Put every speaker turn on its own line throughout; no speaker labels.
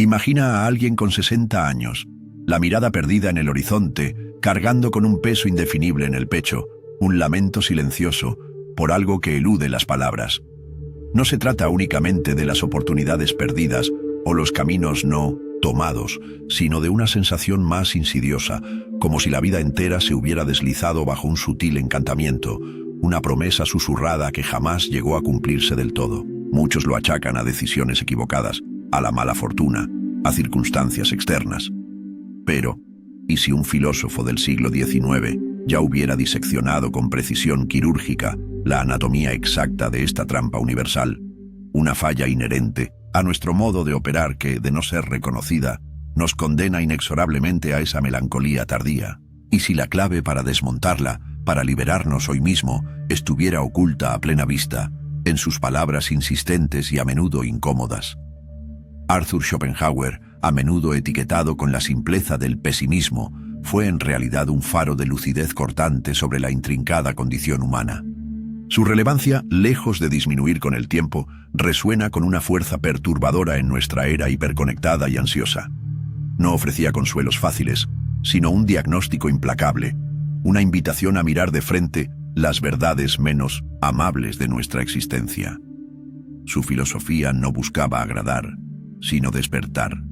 Imagina a alguien con 60 años, la mirada perdida en el horizonte, cargando con un peso indefinible en el pecho, un lamento silencioso por algo que elude las palabras. No se trata únicamente de las oportunidades perdidas o los caminos no tomados, sino de una sensación más insidiosa, como si la vida entera se hubiera deslizado bajo un sutil encantamiento, una promesa susurrada que jamás llegó a cumplirse del todo. Muchos lo achacan a decisiones equivocadas, a la mala fortuna, a circunstancias externas. Pero, ¿y si un filósofo del siglo XIX ya hubiera diseccionado con precisión quirúrgica la anatomía exacta de esta trampa universal? Una falla inherente a nuestro modo de operar que, de no ser reconocida, nos condena inexorablemente a esa melancolía tardía. ¿Y si la clave para desmontarla, para liberarnos hoy mismo, estuviera oculta a plena vista, en sus palabras insistentes y a menudo incómodas? Arthur Schopenhauer, a menudo etiquetado con la simpleza del pesimismo, fue en realidad un faro de lucidez cortante sobre la intrincada condición humana. Su relevancia, lejos de disminuir con el tiempo, resuena con una fuerza perturbadora en nuestra era hiperconectada y ansiosa. No ofrecía consuelos fáciles, sino un diagnóstico implacable, una invitación a mirar de frente las verdades menos amables de nuestra existencia. Su filosofía no buscaba agradar, sino despertar.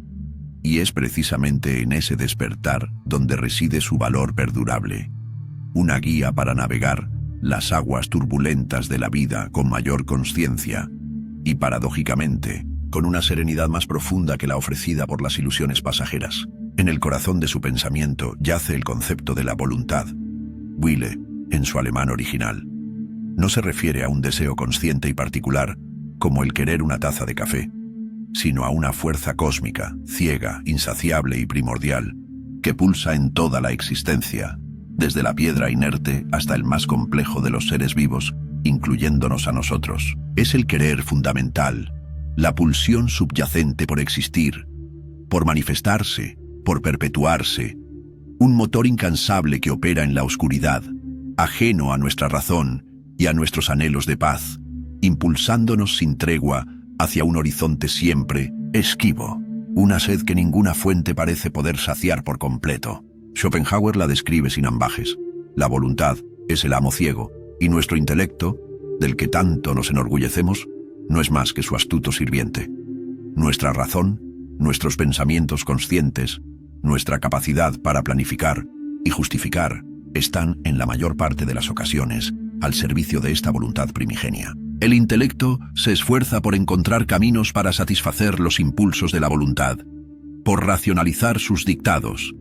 Y es precisamente en ese despertar donde reside su valor perdurable. Una guía para navegar las aguas turbulentas de la vida con mayor consciencia y, paradójicamente, con una serenidad más profunda que la ofrecida por las ilusiones pasajeras. En el corazón de su pensamiento yace el concepto de la voluntad. Wille, en su alemán original, no se refiere a un deseo consciente y particular como el querer una taza de café, sino a una fuerza cósmica, ciega, insaciable y primordial, que pulsa en toda la existencia, desde la piedra inerte hasta el más complejo de los seres vivos, incluyéndonos a nosotros. Es el querer fundamental, la pulsión subyacente por existir, por manifestarse, por perpetuarse, un motor incansable que opera en la oscuridad, ajeno a nuestra razón y a nuestros anhelos de paz, impulsándonos sin tregua hacia un horizonte siempre esquivo, una sed que ninguna fuente parece poder saciar por completo. Schopenhauer la describe sin ambajes. La voluntad es el amo ciego, y nuestro intelecto, del que tanto nos enorgullecemos, no es más que su astuto sirviente. Nuestra razón, nuestros pensamientos conscientes, nuestra capacidad para planificar y justificar están, en la mayor parte de las ocasiones, al servicio de esta voluntad primigenia. El intelecto se esfuerza por encontrar caminos para satisfacer los impulsos de la voluntad, por racionalizar sus dictados,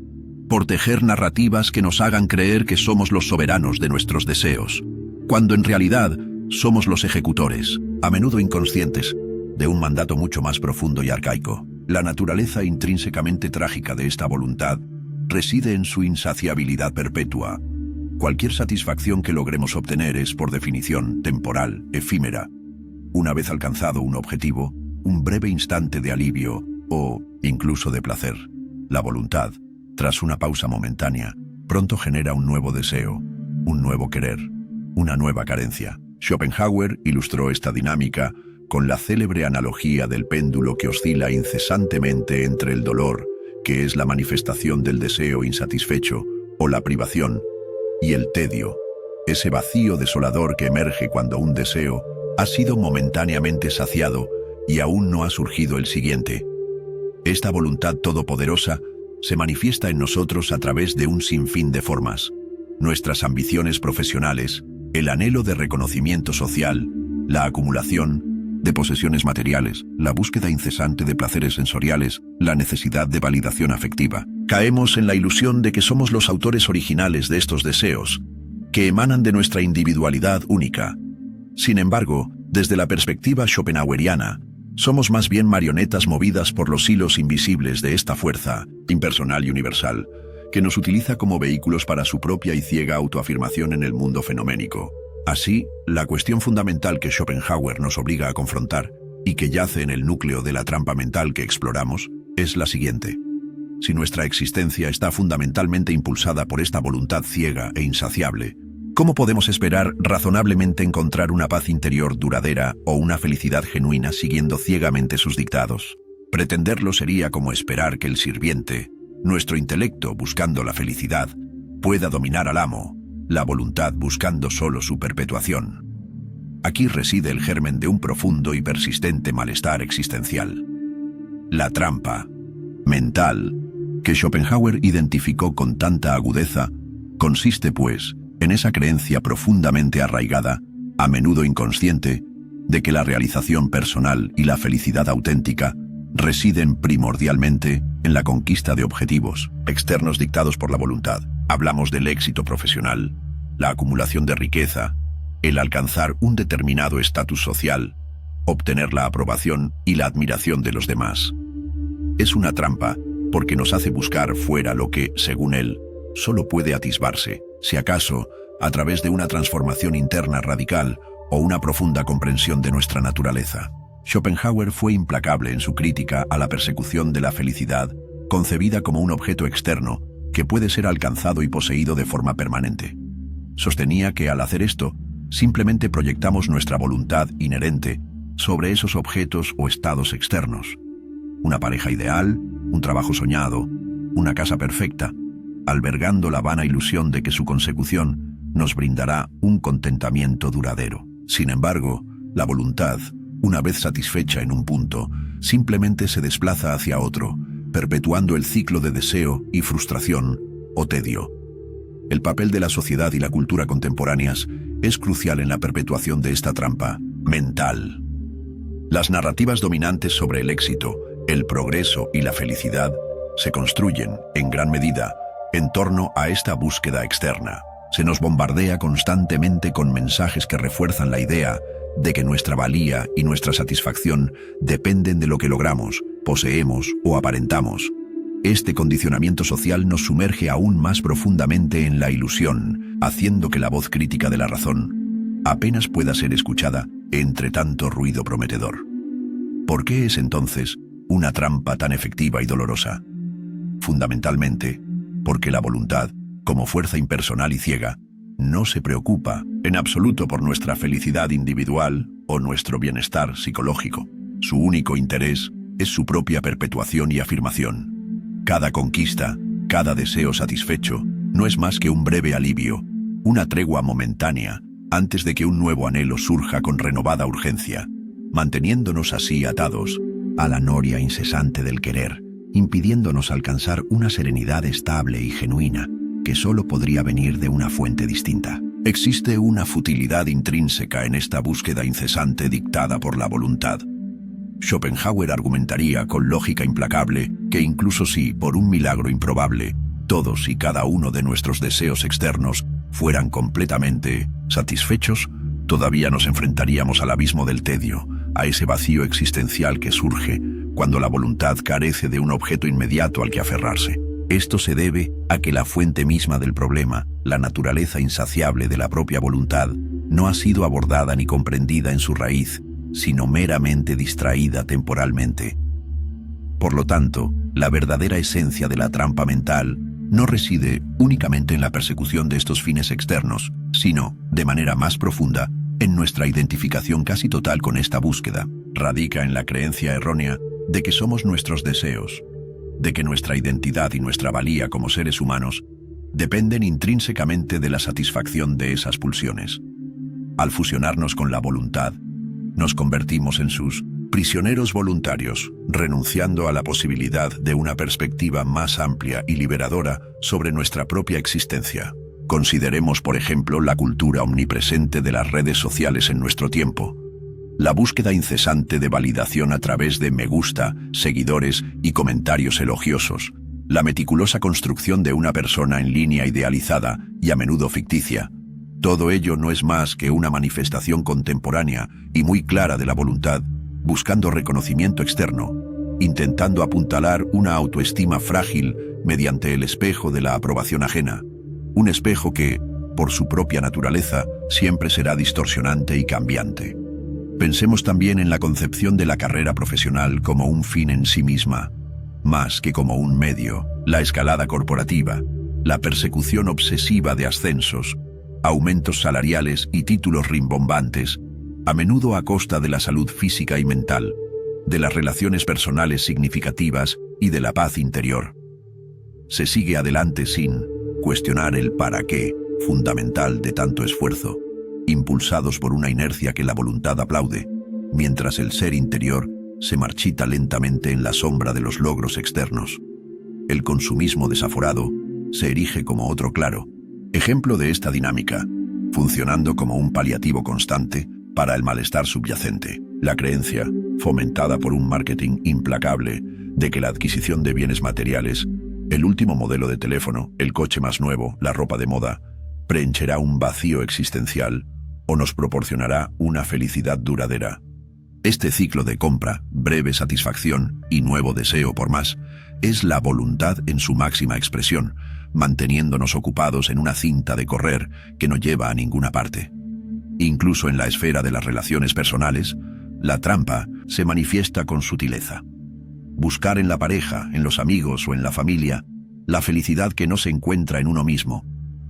por tejer narrativas que nos hagan creer que somos los soberanos de nuestros deseos, cuando en realidad somos los ejecutores, a menudo inconscientes, de un mandato mucho más profundo y arcaico. La naturaleza intrínsecamente trágica de esta voluntad reside en su insaciabilidad perpetua. Cualquier satisfacción que logremos obtener es, por definición, temporal, efímera. Una vez alcanzado un objetivo, un breve instante de alivio o incluso de placer. La voluntad, tras una pausa momentánea, pronto genera un nuevo deseo, un nuevo querer, una nueva carencia. Schopenhauer ilustró esta dinámica con la célebre analogía del péndulo que oscila incesantemente entre el dolor, que es la manifestación del deseo insatisfecho, o la privación, y el tedio, ese vacío desolador que emerge cuando un deseo ha sido momentáneamente saciado y aún no ha surgido el siguiente. Esta voluntad todopoderosa se manifiesta en nosotros a través de un sinfín de formas. Nuestras ambiciones profesionales, el anhelo de reconocimiento social, la acumulación de posesiones materiales, la búsqueda incesante de placeres sensoriales, la necesidad de validación afectiva. Caemos en la ilusión de que somos los autores originales de estos deseos, que emanan de nuestra individualidad única. Sin embargo, desde la perspectiva schopenhaueriana, somos más bien marionetas movidas por los hilos invisibles de esta fuerza, impersonal y universal, que nos utiliza como vehículos para su propia y ciega autoafirmación en el mundo fenoménico. Así, la cuestión fundamental que Schopenhauer nos obliga a confrontar, y que yace en el núcleo de la trampa mental que exploramos, es la siguiente. Si nuestra existencia está fundamentalmente impulsada por esta voluntad ciega e insaciable, ¿cómo podemos esperar razonablemente encontrar una paz interior duradera o una felicidad genuina siguiendo ciegamente sus dictados? Pretenderlo sería como esperar que el sirviente, nuestro intelecto buscando la felicidad, pueda dominar al amo, la voluntad buscando solo su perpetuación. Aquí reside el germen de un profundo y persistente malestar existencial. La trampa mental, que Schopenhauer identificó con tanta agudeza, consiste, pues, en esa creencia profundamente arraigada, a menudo inconsciente, de que la realización personal y la felicidad auténtica residen primordialmente en la conquista de objetivos externos dictados por la voluntad. Hablamos del éxito profesional, la acumulación de riqueza, el alcanzar un determinado estatus social, obtener la aprobación y la admiración de los demás. Es una trampa porque nos hace buscar fuera lo que, según él, solo puede atisbarse, si acaso, a través de una transformación interna radical o una profunda comprensión de nuestra naturaleza. Schopenhauer fue implacable en su crítica a la persecución de la felicidad, concebida como un objeto externo que puede ser alcanzado y poseído de forma permanente. Sostenía que al hacer esto, simplemente proyectamos nuestra voluntad inherente sobre esos objetos o estados externos. Una pareja ideal, un trabajo soñado, una casa perfecta, albergando la vana ilusión de que su consecución nos brindará un contentamiento duradero. Sin embargo, la voluntad, una vez satisfecha en un punto, simplemente se desplaza hacia otro, perpetuando el ciclo de deseo y frustración o tedio. El papel de la sociedad y la cultura contemporáneas es crucial en la perpetuación de esta trampa mental. Las narrativas dominantes sobre el éxito, el progreso y la felicidad se construyen, en gran medida, en torno a esta búsqueda externa. Se nos bombardea constantemente con mensajes que refuerzan la idea de que nuestra valía y nuestra satisfacción dependen de lo que logramos, poseemos o aparentamos. Este condicionamiento social nos sumerge aún más profundamente en la ilusión, haciendo que la voz crítica de la razón apenas pueda ser escuchada entre tanto ruido prometedor. ¿Por qué es entonces una trampa tan efectiva y dolorosa? Fundamentalmente, porque la voluntad, como fuerza impersonal y ciega, no se preocupa en absoluto por nuestra felicidad individual o nuestro bienestar psicológico. Su único interés es su propia perpetuación y afirmación. Cada conquista, cada deseo satisfecho, no es más que un breve alivio, una tregua momentánea, antes de que un nuevo anhelo surja con renovada urgencia, manteniéndonos así atados a la noria incesante del querer, impidiéndonos alcanzar una serenidad estable y genuina que solo podría venir de una fuente distinta. Existe una futilidad intrínseca en esta búsqueda incesante dictada por la voluntad. Schopenhauer argumentaría con lógica implacable que incluso si, por un milagro improbable, todos y cada uno de nuestros deseos externos fueran completamente satisfechos, todavía nos enfrentaríamos al abismo del tedio, a ese vacío existencial que surge cuando la voluntad carece de un objeto inmediato al que aferrarse. Esto se debe a que la fuente misma del problema, la naturaleza insaciable de la propia voluntad, no ha sido abordada ni comprendida en su raíz, sino meramente distraída temporalmente. Por lo tanto, la verdadera esencia de la trampa mental no reside únicamente en la persecución de estos fines externos, sino, de manera más profunda, en nuestra identificación casi total con esta búsqueda. Radica en la creencia errónea de que somos nuestros deseos, de que nuestra identidad y nuestra valía como seres humanos dependen intrínsecamente de la satisfacción de esas pulsiones. Al fusionarnos con la voluntad, nos convertimos en sus prisioneros voluntarios, renunciando a la posibilidad de una perspectiva más amplia y liberadora sobre nuestra propia existencia. Consideremos, por ejemplo, la cultura omnipresente de las redes sociales en nuestro tiempo. La búsqueda incesante de validación a través de me gusta, seguidores y comentarios elogiosos. La meticulosa construcción de una persona en línea idealizada y a menudo ficticia. Todo ello no es más que una manifestación contemporánea y muy clara de la voluntad, buscando reconocimiento externo, intentando apuntalar una autoestima frágil mediante el espejo de la aprobación ajena. Un espejo que, por su propia naturaleza, siempre será distorsionante y cambiante. Pensemos también en la concepción de la carrera profesional como un fin en sí misma, más que como un medio. La escalada corporativa, la persecución obsesiva de ascensos, aumentos salariales y títulos rimbombantes, a menudo a costa de la salud física y mental, de las relaciones personales significativas y de la paz interior. Se sigue adelante sin cuestionar el para qué fundamental de tanto esfuerzo, impulsados por una inercia que la voluntad aplaude, mientras el ser interior se marchita lentamente en la sombra de los logros externos. El consumismo desaforado se erige como otro claro ejemplo de esta dinámica, funcionando como un paliativo constante para el malestar subyacente. La creencia, fomentada por un marketing implacable, de que la adquisición de bienes materiales, el último modelo de teléfono, el coche más nuevo, la ropa de moda, preencherá un vacío existencial o nos proporcionará una felicidad duradera. Este ciclo de compra, breve satisfacción y nuevo deseo por más, es la voluntad en su máxima expresión, manteniéndonos ocupados en una cinta de correr que no lleva a ninguna parte. Incluso en la esfera de las relaciones personales, la trampa se manifiesta con sutileza. Buscar en la pareja, en los amigos o en la familia, la felicidad que no se encuentra en uno mismo,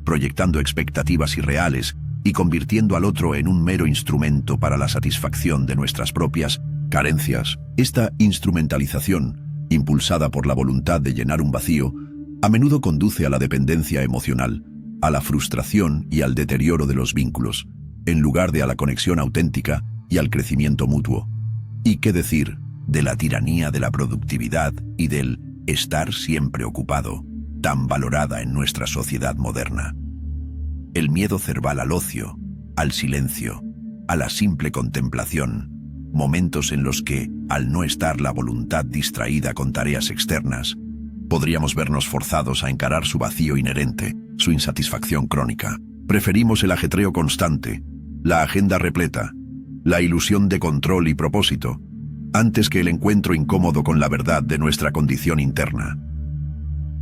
proyectando expectativas irreales y convirtiendo al otro en un mero instrumento para la satisfacción de nuestras propias carencias. Esta instrumentalización, impulsada por la voluntad de llenar un vacío, a menudo conduce a la dependencia emocional, a la frustración y al deterioro de los vínculos, en lugar de a la conexión auténtica y al crecimiento mutuo. ¿Y qué decir de la tiranía de la productividad y del estar siempre ocupado, tan valorada en nuestra sociedad moderna? El miedo cerval al ocio, al silencio, a la simple contemplación, momentos en los que, al no estar la voluntad distraída con tareas externas, podríamos vernos forzados a encarar su vacío inherente, su insatisfacción crónica. Preferimos el ajetreo constante, la agenda repleta, la ilusión de control y propósito, antes que el encuentro incómodo con la verdad de nuestra condición interna.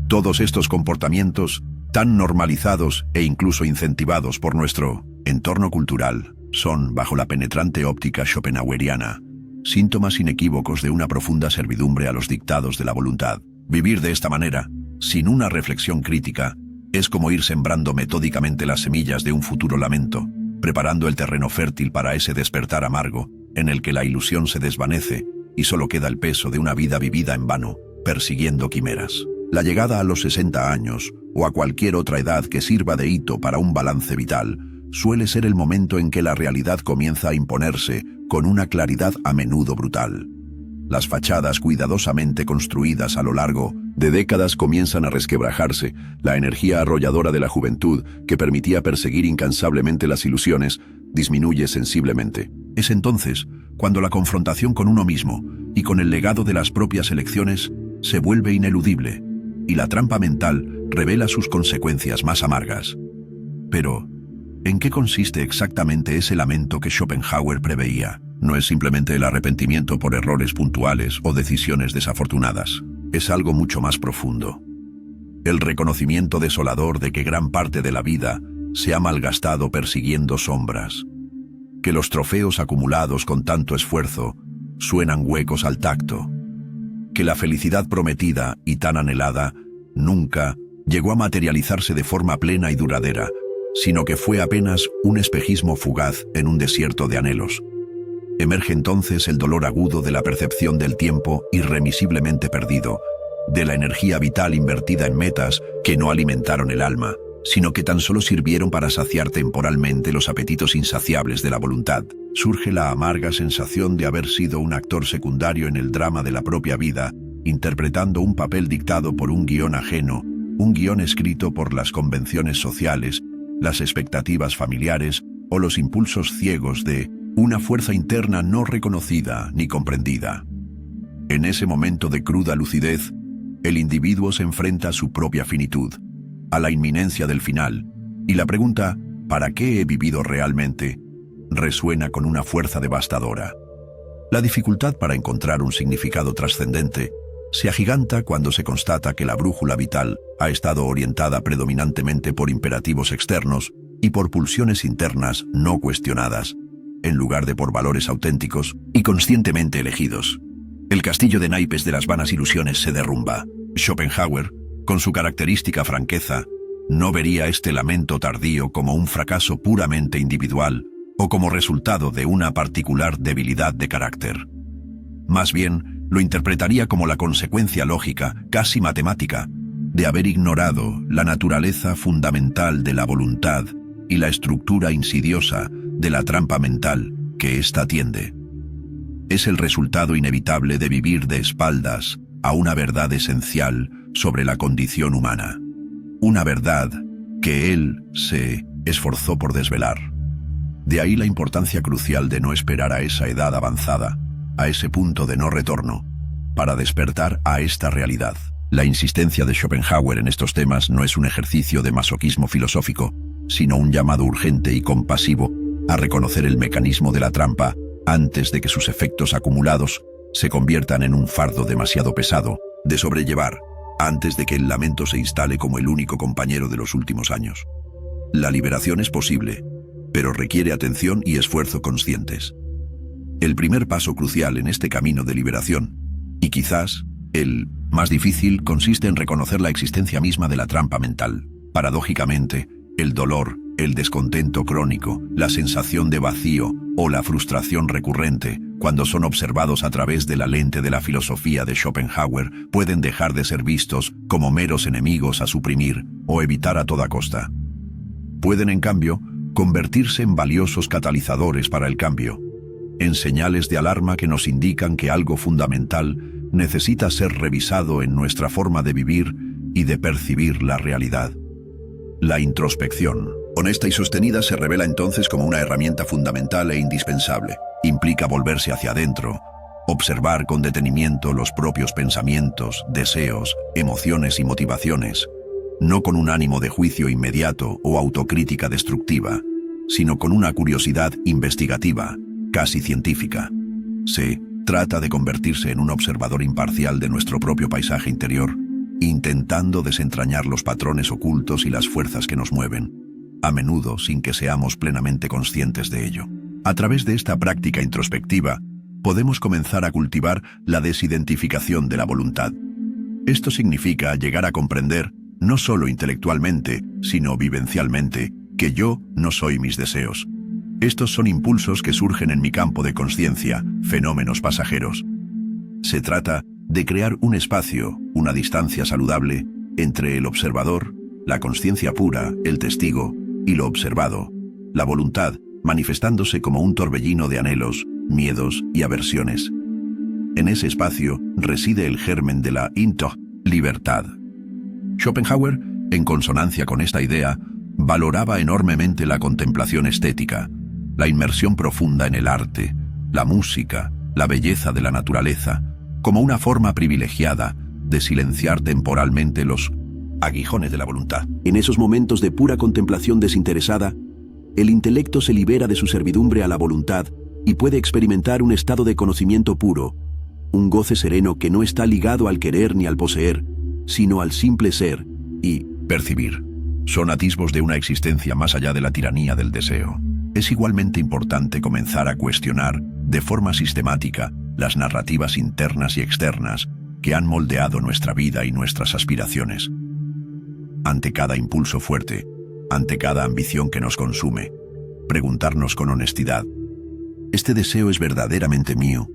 Todos estos comportamientos, tan normalizados e incluso incentivados por nuestro entorno cultural, son, bajo la penetrante óptica schopenhaueriana, síntomas inequívocos de una profunda servidumbre a los dictados de la voluntad. Vivir de esta manera, sin una reflexión crítica, es como ir sembrando metódicamente las semillas de un futuro lamento, preparando el terreno fértil para ese despertar amargo, en el que la ilusión se desvanece y solo queda el peso de una vida vivida en vano, persiguiendo quimeras. La llegada a los 60 años, o a cualquier otra edad que sirva de hito para un balance vital, suele ser el momento en que la realidad comienza a imponerse con una claridad a menudo brutal. Las fachadas cuidadosamente construidas a lo largo de décadas comienzan a resquebrajarse, la energía arrolladora de la juventud, que permitía perseguir incansablemente las ilusiones, disminuye sensiblemente. Es entonces cuando la confrontación con uno mismo y con el legado de las propias elecciones se vuelve ineludible, y la trampa mental revela sus consecuencias más amargas. Pero, ¿en qué consiste exactamente ese lamento que Schopenhauer preveía? No es simplemente el arrepentimiento por errores puntuales o decisiones desafortunadas. Es algo mucho más profundo. El reconocimiento desolador de que gran parte de la vida se ha malgastado persiguiendo sombras. Que los trofeos acumulados con tanto esfuerzo suenan huecos al tacto. Que la felicidad prometida y tan anhelada nunca llegó a materializarse de forma plena y duradera, sino que fue apenas un espejismo fugaz en un desierto de anhelos. Emerge entonces el dolor agudo de la percepción del tiempo irremisiblemente perdido, de la energía vital invertida en metas que no alimentaron el alma, sino que tan solo sirvieron para saciar temporalmente los apetitos insaciables de la voluntad. Surge la amarga sensación de haber sido un actor secundario en el drama de la propia vida, interpretando un papel dictado por un guión ajeno, un guión escrito por las convenciones sociales, las expectativas familiares o los impulsos ciegos de una fuerza interna no reconocida ni comprendida. En ese momento de cruda lucidez, el individuo se enfrenta a su propia finitud, a la inminencia del final, y la pregunta ¿para qué he vivido realmente?, resuena con una fuerza devastadora. La dificultad para encontrar un significado trascendente se agiganta cuando se constata que la brújula vital ha estado orientada predominantemente por imperativos externos y por pulsiones internas no cuestionadas, en lugar de por valores auténticos y conscientemente elegidos. El castillo de naipes de las vanas ilusiones se derrumba. Schopenhauer, con su característica franqueza, no vería este lamento tardío como un fracaso puramente individual o como resultado de una particular debilidad de carácter. Más bien, lo interpretaría como la consecuencia lógica, casi matemática, de haber ignorado la naturaleza fundamental de la voluntad y la estructura insidiosa de la trampa mental que ésta tiende. Es el resultado inevitable de vivir de espaldas a una verdad esencial sobre la condición humana. Una verdad que él se esforzó por desvelar. De ahí la importancia crucial de no esperar a esa edad avanzada, a ese punto de no retorno, para despertar a esta realidad. La insistencia de Schopenhauer en estos temas no es un ejercicio de masoquismo filosófico, sino un llamado urgente y compasivo a reconocer el mecanismo de la trampa antes de que sus efectos acumulados se conviertan en un fardo demasiado pesado de sobrellevar, antes de que el lamento se instale como el único compañero de los últimos años. La liberación es posible, pero requiere atención y esfuerzo conscientes. El primer paso crucial en este camino de liberación, y quizás el más difícil, consiste en reconocer la existencia misma de la trampa mental. Paradójicamente, el dolor, el descontento crónico, la sensación de vacío o la frustración recurrente, cuando son observados a través de la lente de la filosofía de Schopenhauer, pueden dejar de ser vistos como meros enemigos a suprimir o evitar a toda costa. Pueden, en cambio, convertirse en valiosos catalizadores para el cambio, en señales de alarma que nos indican que algo fundamental necesita ser revisado en nuestra forma de vivir y de percibir la realidad. La introspección, honesta y sostenida, se revela entonces como una herramienta fundamental e indispensable. Implica volverse hacia adentro, observar con detenimiento los propios pensamientos, deseos, emociones y motivaciones, no con un ánimo de juicio inmediato o autocrítica destructiva, sino con una curiosidad investigativa, casi científica. Se trata de convertirse en un observador imparcial de nuestro propio paisaje interior, intentando desentrañar los patrones ocultos y las fuerzas que nos mueven, a menudo sin que seamos plenamente conscientes de ello. A través de esta práctica introspectiva, podemos comenzar a cultivar la desidentificación de la voluntad. Esto significa llegar a comprender, no solo intelectualmente, sino vivencialmente, que yo no soy mis deseos. Estos son impulsos que surgen en mi campo de conciencia, fenómenos pasajeros. Se trata de crear un espacio, una distancia saludable, entre el observador, la conciencia pura, el testigo, y lo observado, la voluntad, manifestándose como un torbellino de anhelos, miedos y aversiones. En ese espacio reside el germen de la libertad. Schopenhauer, en consonancia con esta idea, valoraba enormemente la contemplación estética, la inmersión profunda en el arte, la música, la belleza de la naturaleza, como una forma privilegiada de silenciar temporalmente los aguijones de la voluntad. En esos momentos de pura contemplación desinteresada, el intelecto se libera de su servidumbre a la voluntad y puede experimentar un estado de conocimiento puro, un goce sereno que no está ligado al querer ni al poseer, sino al simple ser y percibir. Son atisbos de una existencia más allá de la tiranía del deseo. Es igualmente importante comenzar a cuestionar, de forma sistemática, las narrativas internas y externas que han moldeado nuestra vida y nuestras aspiraciones. Ante cada impulso fuerte, ante cada ambición que nos consume, preguntarnos con honestidad: ¿este deseo es verdaderamente mío?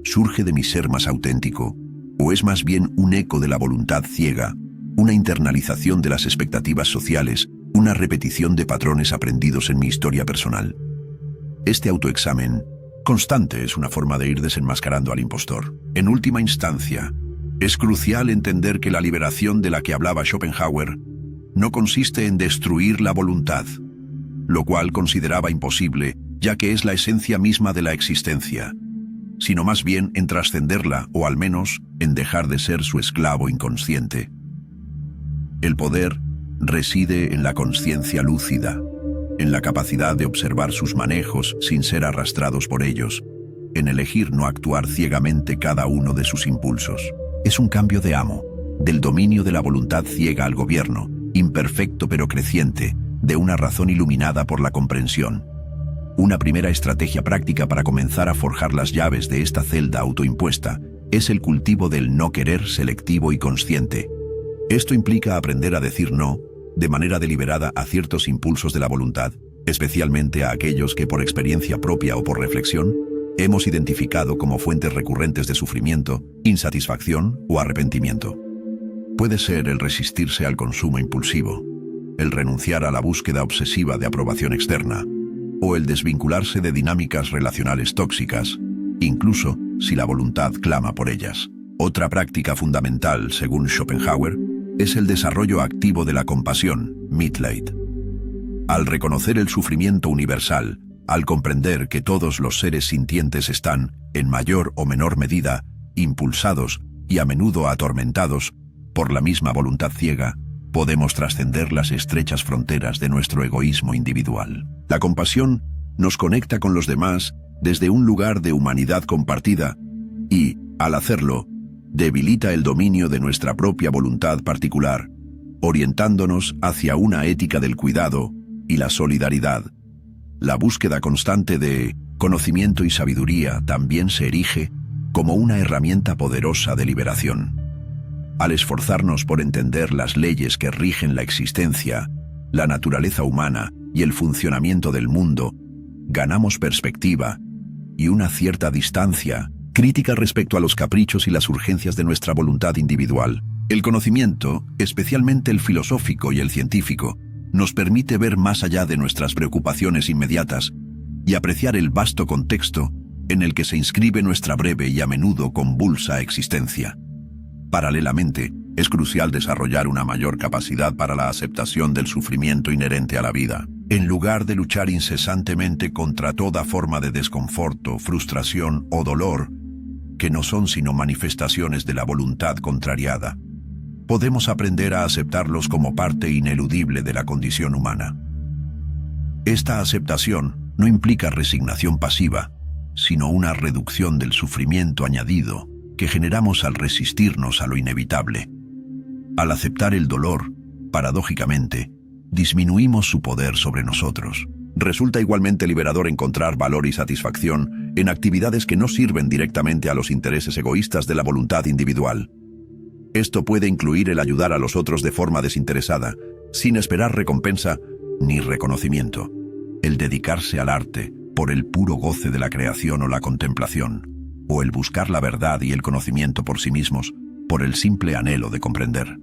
¿Surge de mi ser más auténtico? ¿O es más bien un eco de la voluntad ciega, una internalización de las expectativas sociales, una repetición de patrones aprendidos en mi historia personal? Este autoexamen constante es una forma de ir desenmascarando al impostor. En última instancia, es crucial entender que la liberación de la que hablaba Schopenhauer no consiste en destruir la voluntad, lo cual consideraba imposible, ya que es la esencia misma de la existencia, sino más bien en trascenderla, o al menos en dejar de ser su esclavo inconsciente. El poder reside en la conciencia lúcida, en la capacidad de observar sus manejos sin ser arrastrados por ellos, en elegir no actuar ciegamente cada uno de sus impulsos. Es un cambio de amo, del dominio de la voluntad ciega al gobierno, imperfecto pero creciente, de una razón iluminada por la comprensión. Una primera estrategia práctica para comenzar a forjar las llaves de esta celda autoimpuesta es el cultivo del no querer selectivo y consciente. Esto implica aprender a decir no, de manera deliberada, a ciertos impulsos de la voluntad, especialmente a aquellos que por experiencia propia o por reflexión hemos identificado como fuentes recurrentes de sufrimiento, insatisfacción o arrepentimiento. Puede ser el resistirse al consumo impulsivo, el renunciar a la búsqueda obsesiva de aprobación externa, o el desvincularse de dinámicas relacionales tóxicas, incluso si la voluntad clama por ellas. Otra práctica fundamental, según Schopenhauer, es el desarrollo activo de la compasión, Mitleid. Al reconocer el sufrimiento universal, al comprender que todos los seres sintientes están, en mayor o menor medida, impulsados y a menudo atormentados por la misma voluntad ciega, podemos trascender las estrechas fronteras de nuestro egoísmo individual. La compasión nos conecta con los demás desde un lugar de humanidad compartida y, al hacerlo, debilita el dominio de nuestra propia voluntad particular, orientándonos hacia una ética del cuidado y la solidaridad. La búsqueda constante de conocimiento y sabiduría también se erige como una herramienta poderosa de liberación. Al esforzarnos por entender las leyes que rigen la existencia, la naturaleza humana y el funcionamiento del mundo, ganamos perspectiva y una cierta distancia crítica respecto a los caprichos y las urgencias de nuestra voluntad individual. El conocimiento, especialmente el filosófico y el científico, nos permite ver más allá de nuestras preocupaciones inmediatas y apreciar el vasto contexto en el que se inscribe nuestra breve y a menudo convulsa existencia. Paralelamente, es crucial desarrollar una mayor capacidad para la aceptación del sufrimiento inherente a la vida. En lugar de luchar incesantemente contra toda forma de desconforto, frustración o dolor, que no son sino manifestaciones de la voluntad contrariada, podemos aprender a aceptarlos como parte ineludible de la condición humana. Esta aceptación no implica resignación pasiva, sino una reducción del sufrimiento añadido que generamos al resistirnos a lo inevitable. Al aceptar el dolor, paradójicamente, disminuimos su poder sobre nosotros. Resulta igualmente liberador encontrar valor y satisfacción en actividades que no sirven directamente a los intereses egoístas de la voluntad individual. Esto puede incluir el ayudar a los otros de forma desinteresada, sin esperar recompensa ni reconocimiento. El dedicarse al arte por el puro goce de la creación o la contemplación, o el buscar la verdad y el conocimiento por sí mismos, por el simple anhelo de comprender.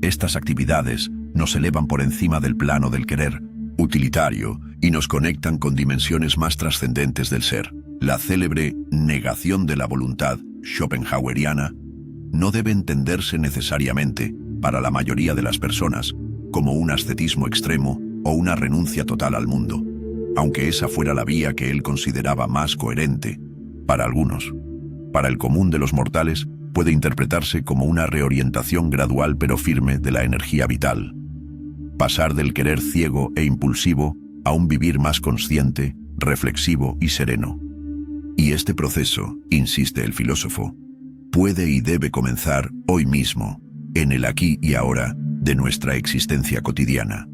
Estas actividades nos elevan por encima del plano del querer utilitario y nos conectan con dimensiones más trascendentes del ser. La célebre negación de la voluntad schopenhaueriana no debe entenderse necesariamente, para la mayoría de las personas, como un ascetismo extremo o una renuncia total al mundo, aunque esa fuera la vía que él consideraba más coherente. Para algunos, para el común de los mortales, puede interpretarse como una reorientación gradual pero firme de la energía vital. Pasar del querer ciego e impulsivo a un vivir más consciente, reflexivo y sereno. Y este proceso, insiste el filósofo, puede y debe comenzar hoy mismo, en el aquí y ahora de nuestra existencia cotidiana.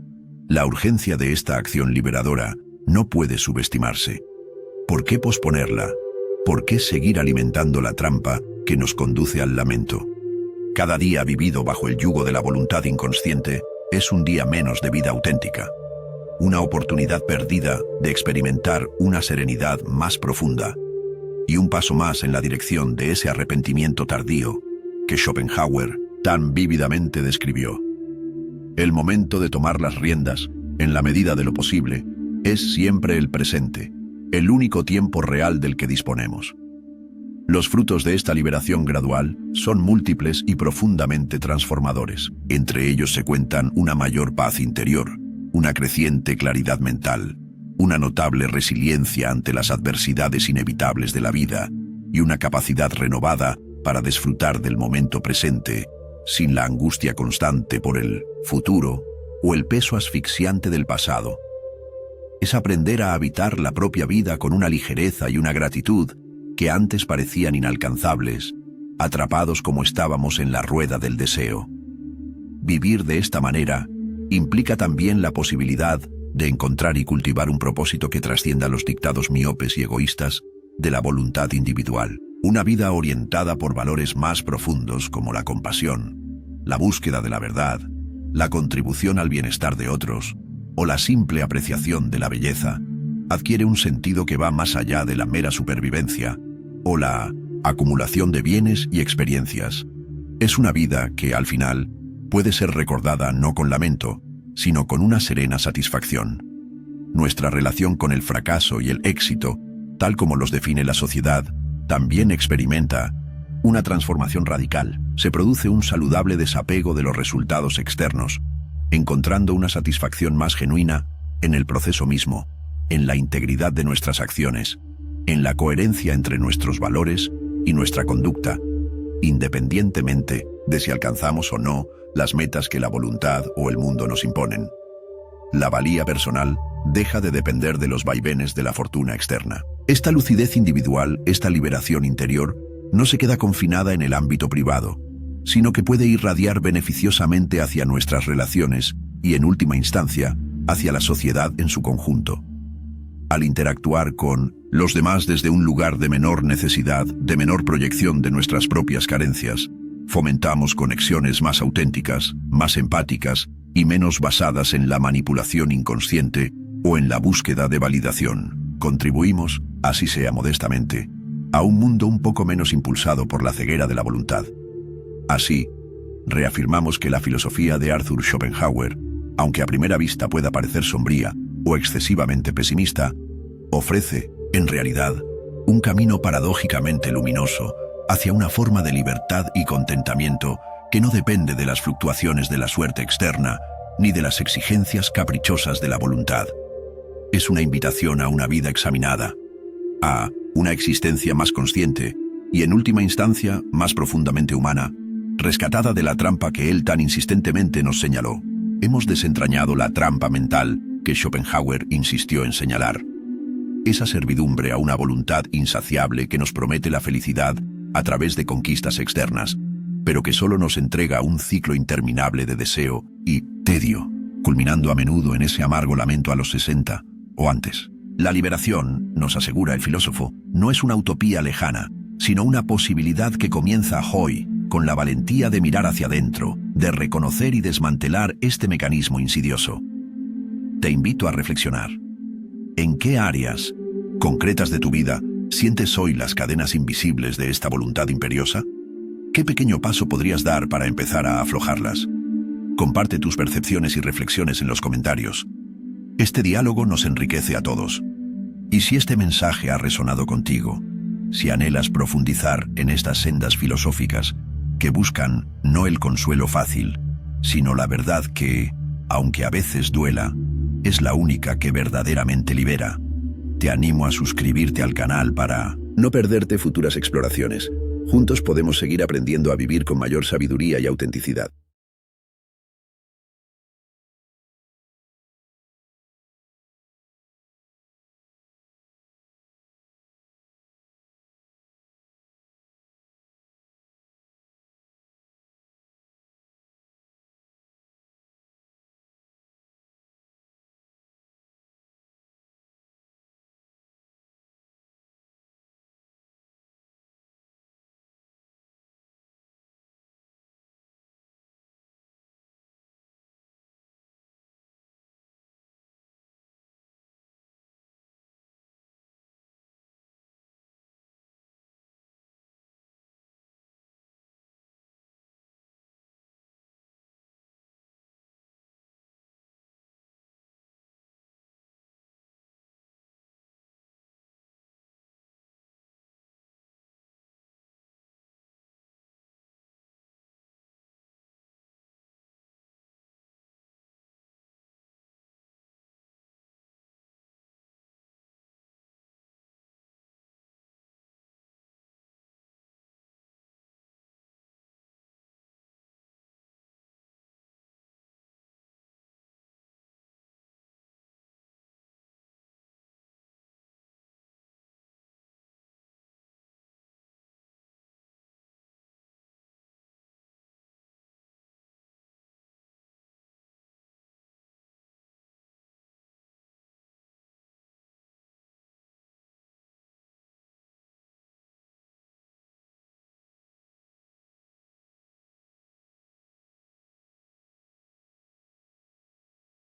La urgencia de esta acción liberadora no puede subestimarse. ¿Por qué posponerla? ¿Por qué seguir alimentando la trampa que nos conduce al lamento? Cada día vivido bajo el yugo de la voluntad inconsciente es un día menos de vida auténtica, una oportunidad perdida de experimentar una serenidad más profunda y un paso más en la dirección de ese arrepentimiento tardío que Schopenhauer tan vívidamente describió. El momento de tomar las riendas, en la medida de lo posible, es siempre el presente, el único tiempo real del que disponemos. Los frutos de esta liberación gradual son múltiples y profundamente transformadores. Entre ellos se cuentan una mayor paz interior, una creciente claridad mental, una notable resiliencia ante las adversidades inevitables de la vida y una capacidad renovada para disfrutar del momento presente, sin la angustia constante por el futuro o el peso asfixiante del pasado. Es aprender a habitar la propia vida con una ligereza y una gratitud que antes parecían inalcanzables, atrapados como estábamos en la rueda del deseo. Vivir de esta manera implica también la posibilidad de encontrar y cultivar un propósito que trascienda los dictados miopes y egoístas de la voluntad individual. Una vida orientada por valores más profundos como la compasión, la búsqueda de la verdad, la contribución al bienestar de otros o la simple apreciación de la belleza, adquiere un sentido que va más allá de la mera supervivencia o la acumulación de bienes y experiencias. Es una vida que, al final, puede ser recordada no con lamento, sino con una serena satisfacción. Nuestra relación con el fracaso y el éxito, tal como los define la sociedad, también experimenta una transformación radical. Se produce un saludable desapego de los resultados externos, encontrando una satisfacción más genuina en el proceso mismo, en la integridad de nuestras acciones, en la coherencia entre nuestros valores y nuestra conducta, independientemente de si alcanzamos o no las metas que la voluntad o el mundo nos imponen. La valía personal deja de depender de los vaivenes de la fortuna externa. Esta lucidez individual, esta liberación interior, no se queda confinada en el ámbito privado, sino que puede irradiar beneficiosamente hacia nuestras relaciones y, en última instancia, hacia la sociedad en su conjunto. Al interactuar con los demás desde un lugar de menor necesidad, de menor proyección de nuestras propias carencias, fomentamos conexiones más auténticas, más empáticas y menos basadas en la manipulación inconsciente o en la búsqueda de validación. Contribuimos, así sea modestamente, a un mundo un poco menos impulsado por la ceguera de la voluntad. Así, reafirmamos que la filosofía de Arthur Schopenhauer, aunque a primera vista pueda parecer sombría o excesivamente pesimista, ofrece, en realidad, un camino paradójicamente luminoso hacia una forma de libertad y contentamiento que no depende de las fluctuaciones de la suerte externa ni de las exigencias caprichosas de la voluntad. Es una invitación a una vida examinada, a una existencia más consciente y, en última instancia, más profundamente humana, rescatada de la trampa que él tan insistentemente nos señaló. Hemos desentrañado la trampa mental que Schopenhauer insistió en señalar. Esa servidumbre a una voluntad insaciable que nos promete la felicidad a través de conquistas externas, pero que solo nos entrega un ciclo interminable de deseo y tedio, culminando a menudo en ese amargo lamento a los 60 o antes. La liberación, nos asegura el filósofo, no es una utopía lejana, sino una posibilidad que comienza hoy, con la valentía de mirar hacia adentro, de reconocer y desmantelar este mecanismo insidioso. Te invito a reflexionar. ¿En qué áreas concretas de tu vida sientes hoy las cadenas invisibles de esta voluntad imperiosa? ¿Qué pequeño paso podrías dar para empezar a aflojarlas? Comparte tus percepciones y reflexiones en los comentarios. Este diálogo nos enriquece a todos. Y si este mensaje ha resonado contigo, si anhelas profundizar en estas sendas filosóficas que buscan no el consuelo fácil, sino la verdad que, aunque a veces duela, es la única que verdaderamente libera, te animo a suscribirte al canal para no perderte futuras exploraciones. Juntos podemos seguir aprendiendo a vivir con mayor sabiduría y autenticidad.